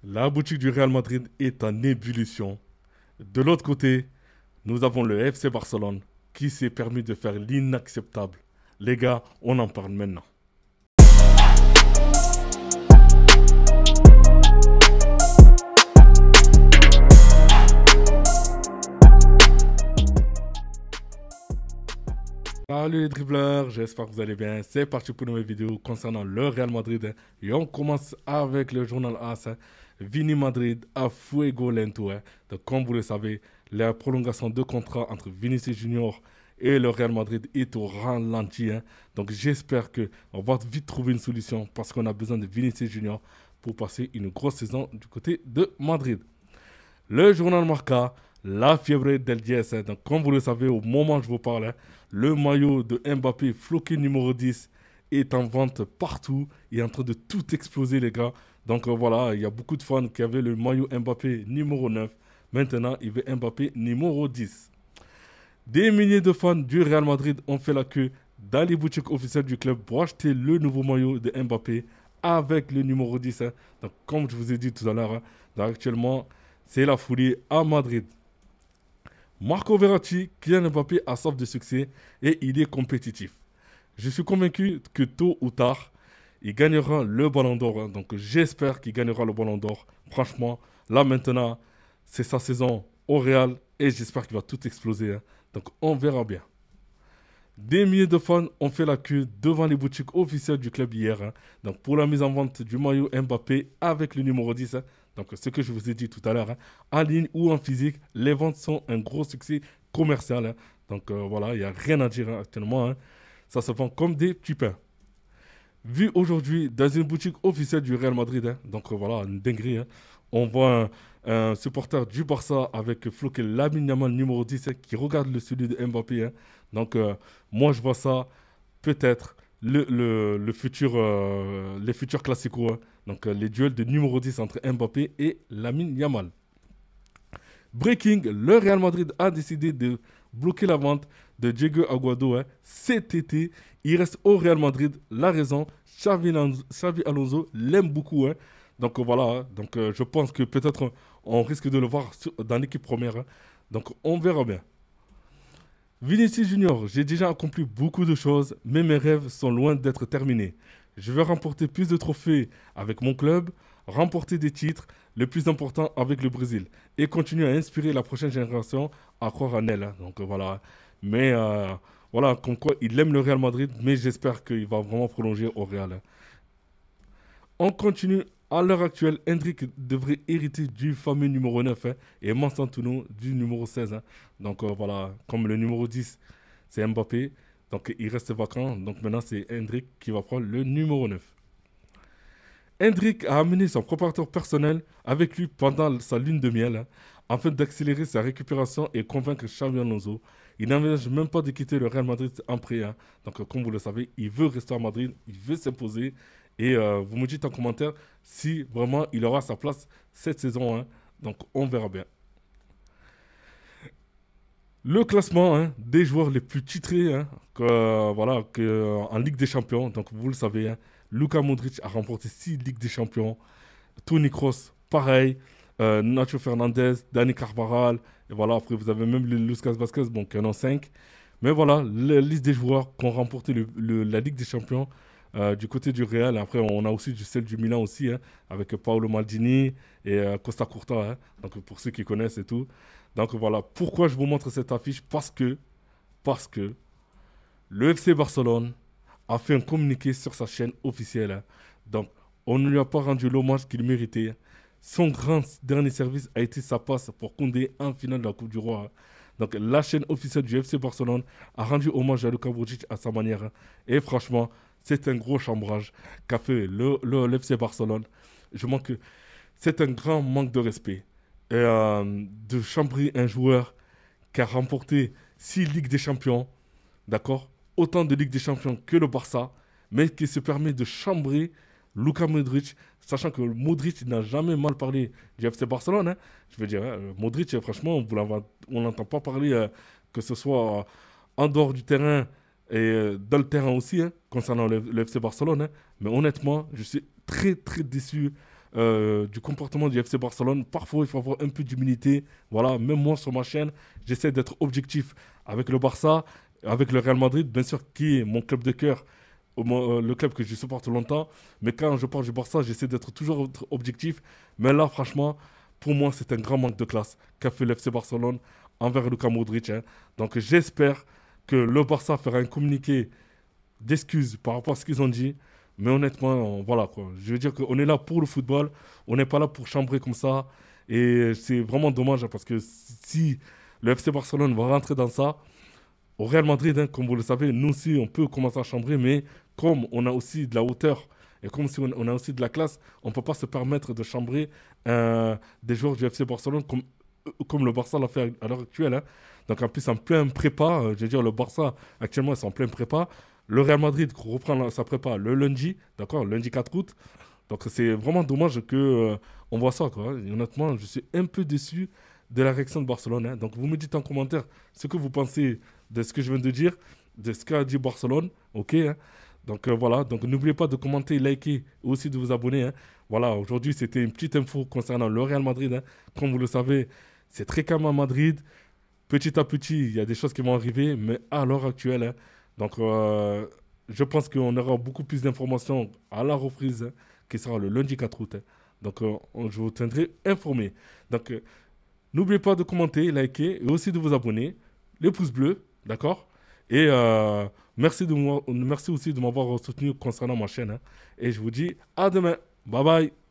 La boutique du Real Madrid est en ébullition. De l'autre côté, nous avons le FC Barcelone qui s'est permis de faire l'inacceptable. Les gars, on en parle maintenant. Salut les dribbleurs, j'espère que vous allez bien. C'est parti pour une nouvelle vidéo concernant le Real Madrid. Et on commence avec le journal AS. Vini Madrid a fuego lento. Donc, comme vous le savez, la prolongation de contrat entre Vinicius Junior et le Real Madrid est au ralenti. Donc j'espère qu'on va vite trouver une solution parce qu'on a besoin de Vinicius Junior pour passer une grosse saison du côté de Madrid. Le journal Marca, la fièvre del 10. Donc, comme vous le savez, au moment où je vous parle, le maillot de Mbappé, floqué numéro 10, est en vente partout. Il est en train de tout exploser, les gars. Donc voilà, il y a beaucoup de fans qui avaient le maillot Mbappé numéro 9. Maintenant, il veut Mbappé numéro 10. Des milliers de fans du Real Madrid ont fait la queue dans les boutiques officielles du club pour acheter le nouveau maillot de Mbappé avec le numéro 10. Donc, comme je vous ai dit tout à l'heure, actuellement, c'est la folie à Madrid. Marco Verratti, Kylian Mbappé a soif de succès et il est compétitif. Je suis convaincu que tôt ou tard, il gagnera le Ballon d'Or. Donc j'espère qu'il gagnera le Ballon d'Or. Franchement, là maintenant, c'est sa saison au Real et j'espère qu'il va tout exploser. Donc on verra bien. Des milliers de fans ont fait la queue devant les boutiques officielles du club hier. Donc pour la mise en vente du maillot Mbappé avec le numéro 10. Donc ce que je vous ai dit tout à l'heure, en ligne ou en physique, les ventes sont un gros succès commercial. Donc voilà, il n'y a rien à dire actuellement. Ça se vend comme des petits pains. Vu aujourd'hui dans une boutique officielle du Real Madrid, donc voilà, une dinguerie. On voit un supporter du Barça avec floqué Lamine Yamal numéro 10 qui regarde le celui de Mbappé. Donc moi je vois ça peut-être le futur, les futurs classicos. Donc les duels de numéro 10 entre Mbappé et Lamine Yamal. Breaking, le Real Madrid a décidé de bloquer la vente de Diego Aguado cet été. Il reste au Real Madrid. La raison, Xavi Alonso l'aime beaucoup. Donc voilà, donc, je pense que peut-être on risque de le voir dans l'équipe première. Donc on verra bien. Vinicius Junior, j'ai déjà accompli beaucoup de choses, mais mes rêves sont loin d'être terminés. Je veux remporter plus de trophées avec mon club, remporter des titres, le plus important avec le Brésil, et continuer à inspirer la prochaine génération à croire en elle. Donc voilà. Mais voilà, comme quoi il aime le Real Madrid, mais j'espère qu'il va vraiment prolonger au Real. On continue. À l'heure actuelle, Hendrik devrait hériter du fameux numéro 9 et Mansantuno du numéro 16. Donc voilà, comme le numéro 10, c'est Mbappé. Donc il reste vacant. Donc maintenant, c'est Hendrik qui va prendre le numéro 9. Hendrik a amené son préparateur personnel avec lui pendant sa lune de miel afin d'accélérer sa récupération et convaincre Xabi Alonso. Il n'envisage même pas de quitter le Real Madrid en prêt. Donc comme vous le savez, il veut rester à Madrid, il veut s'imposer. Et vous me dites en commentaire si vraiment il aura sa place cette saison. Donc on verra bien. Le classement des joueurs les plus titrés voilà, en Ligue des Champions. Donc vous le savez, Luka Modric a remporté 6 Ligues des Champions. Toni Kroos, pareil. Nacho Fernandez, Dani Carvajal. Et voilà, après vous avez même Lucas Vazquez, bon, qui en ont 5. Mais voilà, la liste des joueurs qui ont remporté la Ligue des Champions. Du côté du Real, après on a aussi celle du Milan aussi, avec Paolo Maldini et Costa Curta, donc pour ceux qui connaissent et tout. Donc voilà, pourquoi je vous montre cette affiche? Parce que le FC Barcelone a fait un communiqué sur sa chaîne officielle. Donc on ne lui a pas rendu l'hommage qu'il méritait. Son grand dernier service a été sa passe pour Koundé en finale de la Coupe du Roi. Donc la chaîne officielle du FC Barcelone a rendu hommage à Luka Modric à sa manière. Et franchement, c'est un gros chambrage qu'a fait le FC Barcelone. Je manque, c'est un grand manque de respect. Et, de chambrer un joueur qui a remporté 6 Ligues des Champions, d'accord? Autant de Ligues des Champions que le Barça, mais qui se permet de chambrer Luka Modric, sachant que Modric n'a jamais mal parlé du FC Barcelone. Je veux dire, Modric, franchement, on n'entend pas parler, que ce soit en dehors du terrain et dans le terrain aussi, concernant le FC Barcelone. Mais honnêtement, je suis très très déçu du comportement du FC Barcelone. Parfois, il faut avoir un peu d'humilité. Voilà, même moi sur ma chaîne, j'essaie d'être objectif avec le Barça, avec le Real Madrid, bien sûr, qui est mon club de cœur, le club que je supporte longtemps. Mais quand je parle du Barça, j'essaie d'être toujours objectif. Mais là, franchement, pour moi, c'est un grand manque de classe qu'a fait le FC Barcelone envers Luka Modric, hein. Donc, j'espère que le Barça fera un communiqué d'excuses par rapport à ce qu'ils ont dit. Mais honnêtement, voilà quoi. Je veux dire qu'on est là pour le football, on n'est pas là pour chambrer comme ça. Et c'est vraiment dommage hein, parce que si le FC Barcelone va rentrer dans ça, au Real Madrid, hein, comme vous le savez, nous aussi, on peut commencer à chambrer, mais comme on a aussi de la hauteur et comme si on a aussi de la classe, on ne peut pas se permettre de chambrer des joueurs du FC Barcelone comme le Barça l'a fait à l'heure actuelle, hein. Donc en plus, en plein prépa, je veux dire, le Barça, actuellement, ils sont en plein prépa. Le Real Madrid reprend sa prépa le lundi, d'accord, lundi 4 août. Donc c'est vraiment dommage que on voit ça, quoi. Et honnêtement, je suis un peu déçu de la réaction de Barcelone, hein. Donc vous me dites en commentaire ce que vous pensez de ce que je viens de dire, de ce qu'a dit Barcelone, ok, hein. Donc voilà, donc n'oubliez pas de commenter, liker et aussi de vous abonner, hein. Voilà, aujourd'hui c'était une petite info concernant le Real Madrid, hein. Comme vous le savez, c'est très calme à Madrid. Petit à petit, il y a des choses qui vont arriver, mais à l'heure actuelle, hein, donc je pense qu'on aura beaucoup plus d'informations à la reprise, hein, qui sera le lundi 4 août, hein. Donc je vous tiendrai informé. Donc n'oubliez pas de commenter, liker et aussi de vous abonner. Les pouces bleus, d'accord? Et merci aussi de m'avoir soutenu concernant ma chaîne, hein. Et je vous dis à demain. Bye bye.